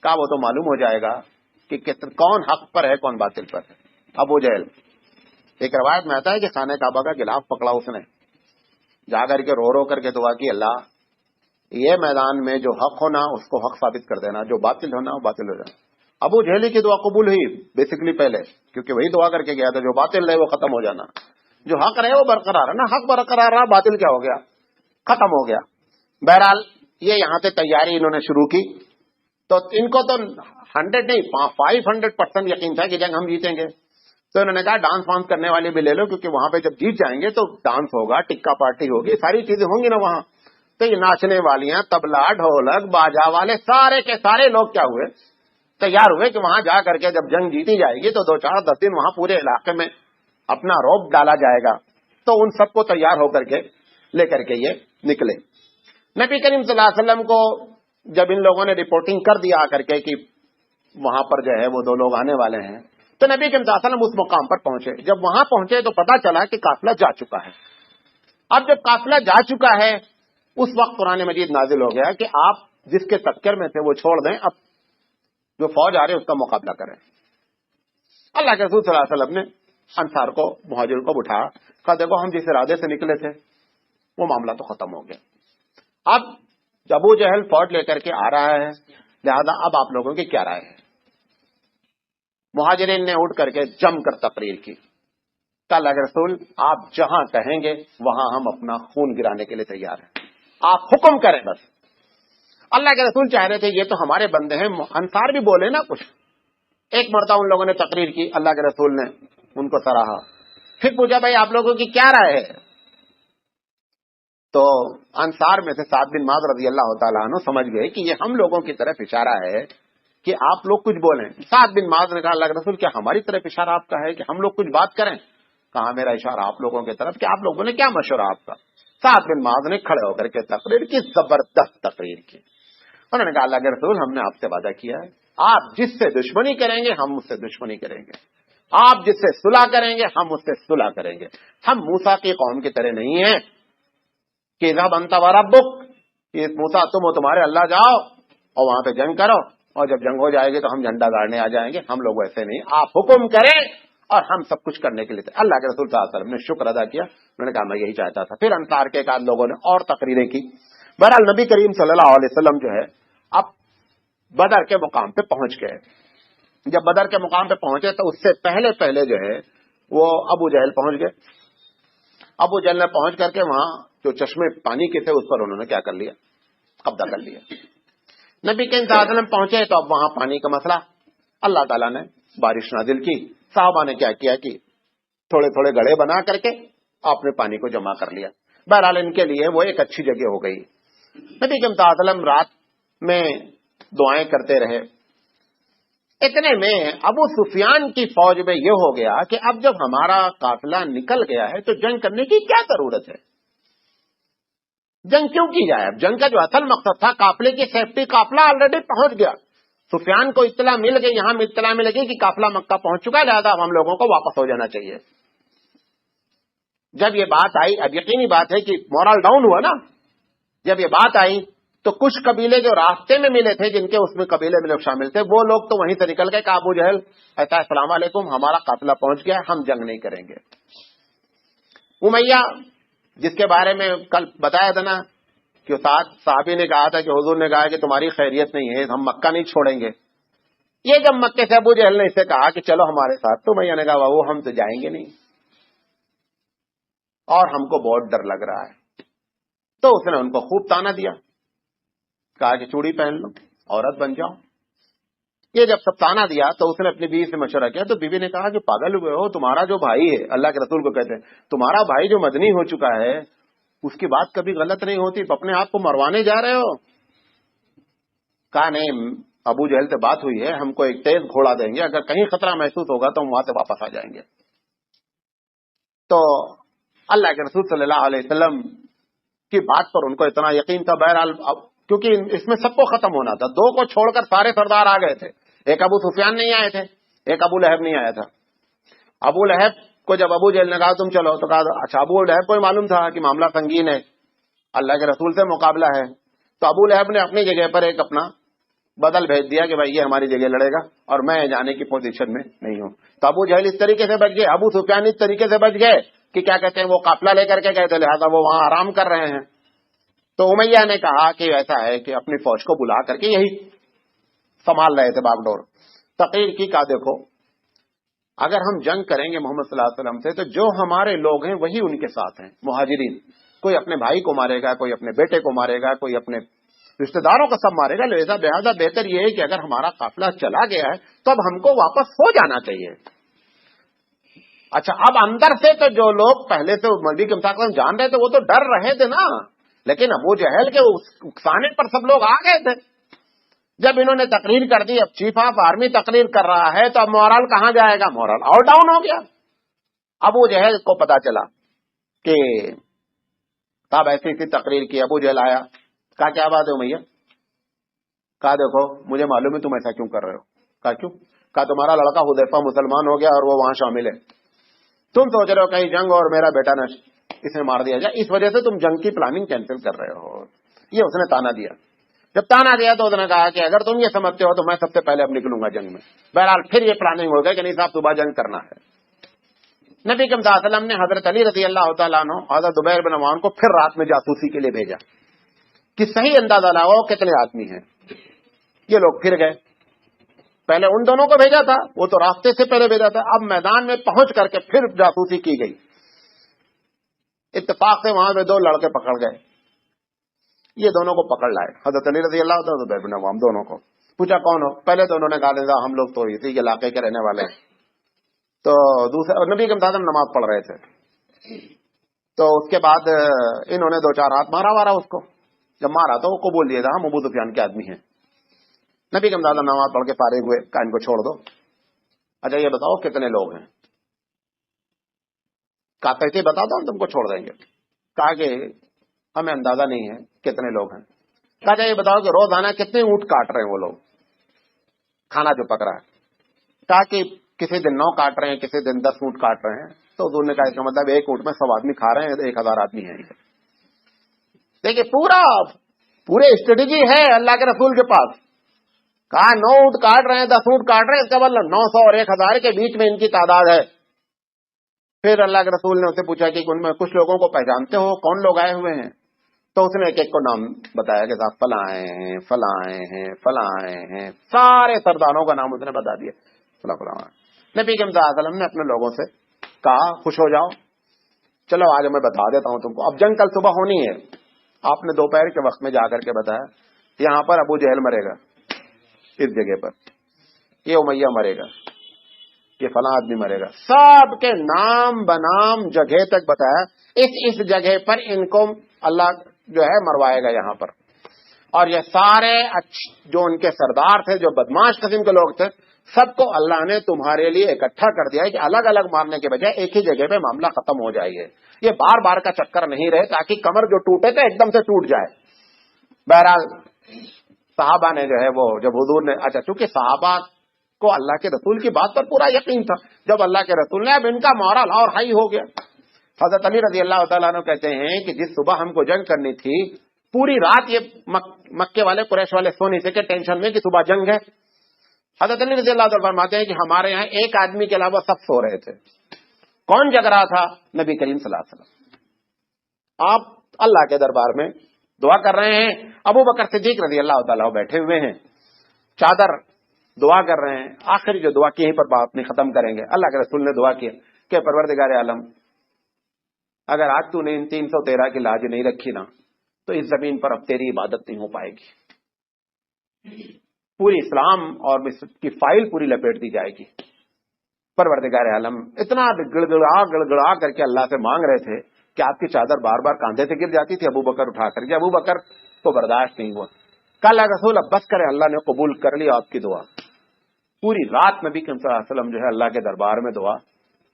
کہا وہ تو معلوم ہو جائے گا کہ کون حق پر ہے کون باطل پر ہے۔ ابو جہل، ایک روایت میں آتا ہے کہ خانہ کعبہ کا غلاف پکڑا اس نے، جا کر کے رو کر کے دعا کی، اللہ یہ میدان میں جو حق ہونا اس کو حق ثابت کر دینا، جو باطل ہونا وہ باطل ہو جانا۔ ابو جہلی کی دعا قبول ہوئی بیسیکلی پہلے، کیونکہ وہی دعا کر کے گیا تھا جو باطل رہے وہ ختم ہو جانا، جو حق رہے وہ برقرار ہے نا، حق برقرار رہا، باطل کیا ہو گیا، ختم ہو گیا۔ بہرحال یہ یہاں سے تیاری انہوں نے شروع کی، تو ان کو تو 100 نہیں 500% یقین تھا کہ جنگ ہم جیتیں گے۔ تو انہوں نے کہا ڈانس وانس کرنے والے بھی لے لو، کیونکہ وہاں پہ جب جیت جائیں گے تو ڈانس ہوگا، ٹکا پارٹی ہوگی، ساری چیزیں ہوں گی نا وہاں۔ تو یہ ناچنے والیاں، تبلا، ڈھولک، باجا والے سارے کے سارے لوگ کیا ہوئے، تیار ہوئے کہ وہاں جا کر کے جب جنگ جیتی جائے گی تو 2-4-10 دن وہاں پورے علاقے میں اپنا روب ڈالا جائے گا۔ تو ان سب کو تیار ہو کر کے لے کر کے یہ نکلے۔ نبی کریم صلی اللہ علیہ وسلم کو جب ان لوگوں نے رپورٹنگ کر دیا آ کر کے کہ وہاں پر جو ہے وہ 2 لوگ آنے والے ہیں، تو نبی کریم صلی اللہ علیہ وسلم اس مقام پر پہنچے۔ جب وہاں پہنچے تو پتا چلا کہ قافلہ جا چکا ہے۔ اب جب قافلہ جا چکا ہے اس وقت قرآن مجید نازل ہو گیا کہ آپ جس کے چکر میں تھے وہ چھوڑ دیں، اب جو فوج آ رہی ہے اس کا مقابلہ کریں۔ اللہ کے رسول صلی اللہ علیہ وسلم نے انصار کو، مہاجروں کو بٹھایا، کہا دیکھو ہم جس ارادے سے نکلے تھے وہ معاملہ تو ختم ہو گیا، اب ابو جہل فوج لے کر کے آ رہا ہے، لہذا اب آپ لوگوں کی کیا رائے ہے؟ مہاجرین نے اٹھ کر کے جم کر تقریر کی، کہا اللہ کے رسول آپ جہاں کہیں گے وہاں ہم اپنا خون گرانے کے لیے تیار ہیں، آپ حکم کریں بس۔ اللہ کے رسول چاہ رہے تھے یہ تو ہمارے بندے ہیں، انصار بھی بولے نا کچھ۔ ایک مرتبہ ان لوگوں نے تقریر کی، اللہ کے رسول نے ان کو سراہا، پھر پوچھا بھائی آپ لوگوں کی کیا رائے ہے؟ تو انصار میں سے سعد بن معاذ رضی اللہ تعالیٰ عنہ سمجھ گئے کہ یہ ہم لوگوں کی طرف اشارہ ہے کہ آپ لوگ کچھ بولیں۔ سعد بن معاذ نے کہا اللہ کے رسول کیا ہماری طرف اشارہ آپ کا ہے کہ ہم لوگ کچھ بات کریں؟ کہا میرا اشارہ آپ لوگوں کی طرف کہ آپ لوگوں نے کیا مشورہ آپ کا؟ سعد بن معاذ نے کھڑے ہو کر کے تقریر کی، زبردست تقریر کی۔ انہوں نے کہا اللہ کے رسول ہم نے آپ سے وعدہ کیا ہے، آپ جس سے دشمنی کریں گے ہم اس سے دشمنی کریں گے، آپ جس سے صلح کریں گے ہم اس سے صلح کریں گے، ہم موسیٰ کی قوم کی طرح نہیں ہیں کہ اذهب انت وربک، موسیٰ تم و تمہارے اللہ جاؤ اور وہاں پہ جنگ کرو اور جب جنگ ہو جائے گی تو ہم جھنڈا گاڑنے آ جائیں گے، ہم لوگ ویسے نہیں، آپ حکم کریں اور ہم سب کچھ کرنے کے لیے۔ اللہ کے رسول صلی اللہ علیہ وسلم نے شکر ادا کیا، انہوں نے کہا میں یہی چاہتا تھا۔ پھر انصار کے ایک آدھ لوگوں نے اور تقریریں کی۔ بہرحال نبی کریم صلی اللہ علیہ وسلم جو ہے اب بدر کے مقام پہ پہنچ گئے۔ جب بدر کے مقام پہ پہنچے تو اس سے پہلے جو ہے وہ ابو جہل پہنچ گئے۔ ابو جہل نے پہنچ کر کے وہاں جو چشمے پانی کے تھے اس پر انہوں نے کیا کر لیا؟ قبضہ کر لیا۔ نبی کریم صلی اللہ علیہ وسلم پہنچے تو اب وہاں پانی کا مسئلہ، اللہ تعالیٰ نے بارش نازل کی، صحابہ نے کیا کیا کہ تھوڑے تھوڑے گڑھے بنا کر کے آپ نے پانی کو جمع کر لیا۔ بہرحال ان کے لیے وہ ایک اچھی جگہ ہو گئی۔ نبی کریم صلی اللہ علیہ وسلم رات میں دعائیں کرتے رہے۔ اتنے میں ابو سفیان کی فوج میں یہ ہو گیا کہ اب جب ہمارا قافلہ نکل گیا ہے تو جنگ کرنے کی کیا ضرورت ہے؟ جنگ کیوں کی جائے؟ اب جنگ کا جو اصل مقصد تھا قافلے کی سیفٹی، قافلہ آلریڈی پہنچ گیا، سفیان کو اطلاع مل گئی، یہاں اطلاع ملے گی کہ قافلہ مکہ پہنچ چکا ہے، لہذا اب ہم لوگوں کو واپس ہو جانا چاہیے۔ جب یہ بات آئی، اب یقینی بات ہے کہ مورل ڈاؤن ہوا نا، جب یہ بات آئی تو کچھ قبیلے جو راستے میں ملے تھے، جن کے اس میں قبیلے میں لوگ شامل تھے، وہ لوگ تو وہیں سے نکل گئے کہ ابو جہل ایسا السلام علیکم ہمارا قافلہ پہنچ گیا، ہم جنگ نہیں کریں گے۔ امیہ جس کے بارے میں کل بتایا تھا نا کہ صحابی نے کہا تھا کہ حضور نے کہا کہ تمہاری خیریت نہیں ہے، ہم مکہ نہیں چھوڑیں گے، یہ جب مکے سے ابو جہل نے اسے کہا کہ چلو ہمارے ساتھ، تو امیہ نے کہا وہ ہم تو جائیں گے نہیں اور ہم کو بہت ڈر لگ رہا ہے۔ تو اس نے ان کو خوب تانا دیا، کہا کہ چوڑی پہن لو، عورت بن جاؤ۔ یہ جب سب تانا دیا تو اس نے اپنی بیوی سے مشورہ کیا، تو بیوی نے کہا کہ پاگل ہوئے ہو، تمہارا جو بھائی ہے، اللہ کے رسول کو کہتے ہیں تمہارا بھائی جو مدنی ہو چکا ہے اس کی بات کبھی غلط نہیں ہوتی، اپنے آپ کو مروانے جا رہے ہو؟ کہا نہیں، ابو جہل سے بات ہوئی ہے، ہم کو ایک تیز گھوڑا دیں گے، اگر کہیں خطرہ محسوس ہوگا تو ہم وہاں سے واپس آ جائیں گے۔ تو اللہ کے رسول صلی اللہ علیہ وسلم کی بات پر ان کو اتنا یقین تھا۔ بہرحال کیونکہ اس میں سب کو ختم ہونا تھا، دو کو چھوڑ کر سارے سردار آ گئے تھے، ایک ابو سفیان نہیں آئے تھے، ایک ابو لہب نہیں آیا تھا۔ ابو لہب کو جب ابو جہل نے کہا تم چلو، تو کہا اچھا، ابو لہب کو معلوم تھا کہ معاملہ سنگین ہے، اللہ کے رسول سے مقابلہ ہے، تو ابو لہب نے اپنی جگہ پر ایک اپنا بدل بھیج دیا کہ بھائی یہ ہماری جگہ لڑے گا اور میں جانے کی پوزیشن میں نہیں ہوں۔ تو ابو جہل اس طریقے سے بچ گئے، ابو سفیان اس طریقے سے بچ گئے کہ کیا کہتے ہیں وہ قافلہ لے کر کے گئے تھے، لہٰذا وہ وہاں آرام کر رہے ہیں۔ تو امیہ نے کہا کہ ایسا ہے کہ اپنی فوج کو بلا کر کے یہی سنبھال رہے تھے باغ ڈور، تقریر کی، کہا دیکھو اگر ہم جنگ کریں گے محمد صلی اللہ علیہ وسلم سے تو جو ہمارے لوگ ہیں وہی ان کے ساتھ ہیں، مہاجرین، کوئی اپنے بھائی کو مارے گا، کوئی اپنے بیٹے کو مارے گا، کوئی اپنے رشتہ داروں کا سب مارے گا، لہذا بہتر یہ ہے کہ اگر ہمارا قافلہ چلا گیا ہے تو اب ہم کو واپس ہو جانا چاہیے۔ اچھا، اب اندر سے تو جو لوگ پہلے سے نبی کے مساقت جان رہے تھے وہ تو ڈر رہے تھے نا، لیکن ابو جہل کے اکسانے پر سب لوگ آ گئے تھے۔ جب انہوں نے تقریر کر دی، اب چیف آف آرمی تقریر کر رہا ہے تو اب مورال کہاں جائے گا؟ مورال اور ڈاؤن ہو گیا۔ ابو جہل کو پتا چلا کہ تب ایسی تقریر کی، ابو جہل آیا، کہا کیا بات ہے امیہ؟ کہا دیکھو مجھے معلوم ہے تم ایسا کیوں کر رہے ہو۔ کہا کیوں؟ کہا تمہارا لڑکا حذیفہ مسلمان ہو گیا اور وہ وہاں شامل ہے، تم سوچ رہے ہو کہیں جنگ اور میرا بیٹا نہ اسے مار دیا جائے، اس وجہ سے تم جنگ کی پلاننگ کینسل کر رہے ہو. یہ اس نے تانا دیا. جب تانا دیا تو اس نے کہا کہ اگر تم یہ سمجھتے ہو تو میں سب سے پہلے اب نکلوں گا جنگ میں. بہرحال پھر یہ پلاننگ ہو گئی کہ نہیں صاحب صبح جنگ کرنا ہے. نبی کریم صلی اللہ علیہ وسلم نے حضرت علی رضی اللہ تعالیٰ عنہ حضرت زبیر بن عوام کو پھر رات میں جاسوسی کے لیے بھیجا کہ صحیح اندازہ لگاؤ کتنے آدمی ہیں. یہ لوگ پھر گئے. پہلے ان دونوں کو بھیجا تھا، وہ تو راستے سے پہلے بھیجا تھا. اب میدان میں پہنچ کر کے پھر جاسوسی کی گئی. اتفاق سے وہاں پہ دو لڑکے پکڑ گئے. یہ دونوں کو پکڑ لائے حضرت علی رضی اللہ عنہ زبیر بن عوام دونوں کو. پوچھا کون ہو؟ پہلے تو انہوں نے کہا ہم لوگ تو اسی علاقے کے رہنے والے ہیں. تو دوسرے نبی کے مطابق نماز پڑھ رہے تھے. تو اس کے بعد انہوں نے 2-4 ہاتھ مارا اس کو. جب مارا تو وہ قبول دیا تھا ہم ابو سفیان کے آدمی ہیں. نبی کے مطابق نماز پڑھ کے فارغ ہوئے، کہا ان کو چھوڑ دو. اچھا یہ بتاؤ کتنے لوگ ہیں؟ کہا کیسے بتا دو ہم تم کو چھوڑ دیں گے. کہا کہ ہمیں اندازہ نہیں ہے کتنے لوگ ہیں. کہا یہ بتاؤ کہ روزانہ کتنے اونٹ کاٹ رہے ہیں وہ لوگ، کھانا جو پک رہا ہے. کہا کہ کسی دن 9 کاٹ رہے ہیں، کسی دن 10 اونٹ کاٹ رہے ہیں. تو حضور نے کہا اس کا مطلب 1 اونٹ میں 100 آدمی کھا رہے ہیں، 1000 آدمی ہیں. دیکھیے پورے اسٹریٹجی ہے اللہ کے رسول کے پاس. کہا 9 اونٹ کاٹ رہے ہیں، 10 اونٹ کاٹ رہے ہیں، اس کا مطلب 900 اور 1000 کے بیچ میں ان کی تعداد ہے. پھر اللہ کے رسول نے اسے پوچھا کہ ان میں کچھ لوگوں کو پہچانتے ہو؟ کون لوگ آئے ہوئے ہیں؟ تو اس نے ایک کو نام بتایا کہ صاحب فلاں آئے ہیں، فلاں آئے ہیں، فلاں آئے ہیں. سارے سرداروں کا نام اس نے بتا دیا. فلاں. نبی کریم صلی اللہ علیہ وسلم نے اپنے لوگوں سے کہا خوش ہو جاؤ، چلو آج میں بتا دیتا ہوں تم کو. اب جنگ کل صبح ہونی ہے. آپ نے دوپہر کے وقت میں جا کر کے بتایا یہاں پر ابو جہل مرے گا، اس جگہ پر یہ امیہ مرے گا، یہ فلاں آدمی مرے گا. سب کے نام بنام جگہ تک بتایا. اس جگہ پر ان کو اللہ جو ہے مروائے گا یہاں پر. اور یہ سارے جو ان کے سردار تھے، جو بدماش قسم کے لوگ تھے، سب کو اللہ نے تمہارے لیے اکٹھا کر دیا ہے کہ الگ الگ مارنے کے بجائے ایک ہی جگہ پہ معاملہ ختم ہو جائے. یہ بار بار کا چکر نہیں رہے تاکہ کمر جو ٹوٹے تھے ایک دم سے ٹوٹ جائے. بہرحال صحابہ نے جو ہے وہ جب حضور نے چونکہ صحابہ کو اللہ کے رسول کی بات پر پورا یقین تھا. جب اللہ کے رسول نے اب ان کا مورل اور ہائی ہو گیا. حضرت علی رضی اللہ تعالیٰ عنہ کہتے ہیں کہ جس صبح ہم کو جنگ کرنی تھی پوری رات یہ مکے والے قریش والے سو نہیں سکے ٹینشن میں کہ صبح جنگ ہے. حضرت علی رضی اللہ تعالیٰ فرماتے ہیں کہ ہمارے یہاں ایک آدمی کے علاوہ سب سو رہے تھے. کون جگ رہا تھا؟ نبی کریم صلی اللہ علیہ وسلم. آپ اللہ کے دربار میں دعا کر رہے ہیں. ابو بکر صدیق رضی اللہ تعالیٰ بیٹھے ہوئے ہیں، چادر دعا کر رہے ہیں. آخری جو دعا کی یہیں پر بات نہیں ختم کریں گے. اللہ کے رسول نے دعا کیا کہ پروردگار عالم اگر آج تو نے ان 313 کی لاج نہیں رکھی نا تو اس زمین پر اب تیری عبادت نہیں ہو پائے گی. پوری اسلام اور کی فائل پوری لپیٹ دی جائے گی. پروردگار عالم اتنا گڑگڑا کر کے اللہ سے مانگ رہے تھے کہ آپ کی چادر بار بار کاندھے سے گر جاتی تھی. ابو بکر اٹھا کر کے ابو بکر کو برداشت نہیں ہوا. کہا رسول اب بس کرے، اللہ نے قبول کر لی آپ کی دعا. پوری رات نبی صلی اللہ علیہ وسلم جو ہے اللہ کے دربار میں دعا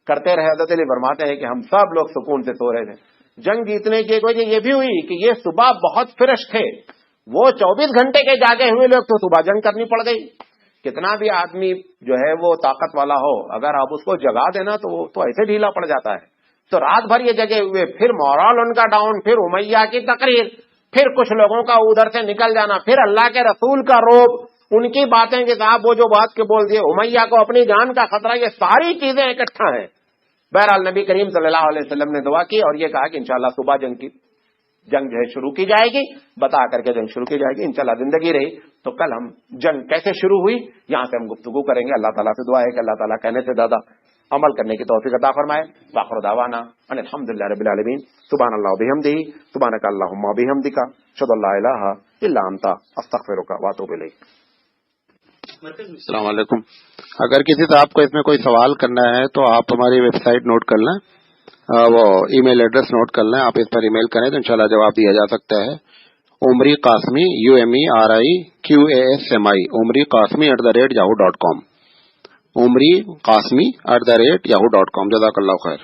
کرتے رہے. حضرت علی فرماتے ہیں کہ ہم سب لوگ سکون سے سو رہے تھے. جنگ جیتنے کی ایک وجہ یہ بھی ہوئی کہ یہ صبح بہت فریش تھے. وہ 24 گھنٹے کے جاگے ہوئے لوگ تو صبح جنگ کرنی پڑ گئی. کتنا بھی آدمی جو ہے وہ طاقت والا ہو، اگر آپ اس کو جگا دینا تو وہ تو ایسے ڈھیلا پڑ جاتا ہے. تو رات بھر یہ جگے ہوئے، پھر مورال ان کا ڈاؤن، پھر امیہ کی تقریر، پھر کچھ لوگوں کا ادھر سے نکل جانا، پھر اللہ کے رسول کا روب، ان کی باتیں کہ صاحب وہ جو بات کے بول دیے، امیہ کو اپنی جان کا خطرہ، یہ ساری چیزیں اکٹھا ہیں. بہرحال نبی کریم صلی اللہ علیہ وسلم نے دعا کی اور یہ کہا کہ انشاءاللہ صبح جنگ جو ہے شروع کی جائے گی. بتا کر کے جنگ شروع کی جائے گی. انشاءاللہ زندگی رہی تو کل ہم جنگ کیسے شروع ہوئی یہاں سے ہم گفتگو کریں گے. اللہ تعالیٰ سے دعا ہے کہ اللہ تعالیٰ کہنے سے زیادہ عمل کرنے کی توفیق عطا فرمائے. وآخر دعوانا ان الحمدللہ رب العالمین. سبحان اللہ وبحمدہ، سبحانک اللہم وبحمدک، اشہد ان لا الہ الا انت، استغفرک واتوب الیک. السلام علیکم. اگر کسی سے آپ کو اس میں کوئی سوال کرنا ہے تو آپ ہماری ویب سائٹ نوٹ کر لیں، وہ ای میل ایڈریس نوٹ کر لیں. آپ اس پر ای میل کریں تو انشاءاللہ جواب دیا جا سکتا ہے. عمری قاسمی UMERIQASMI عمری قاسمی @yahoo.com عمری قاسمی @yahoo.com. جزاک اللہ خیر.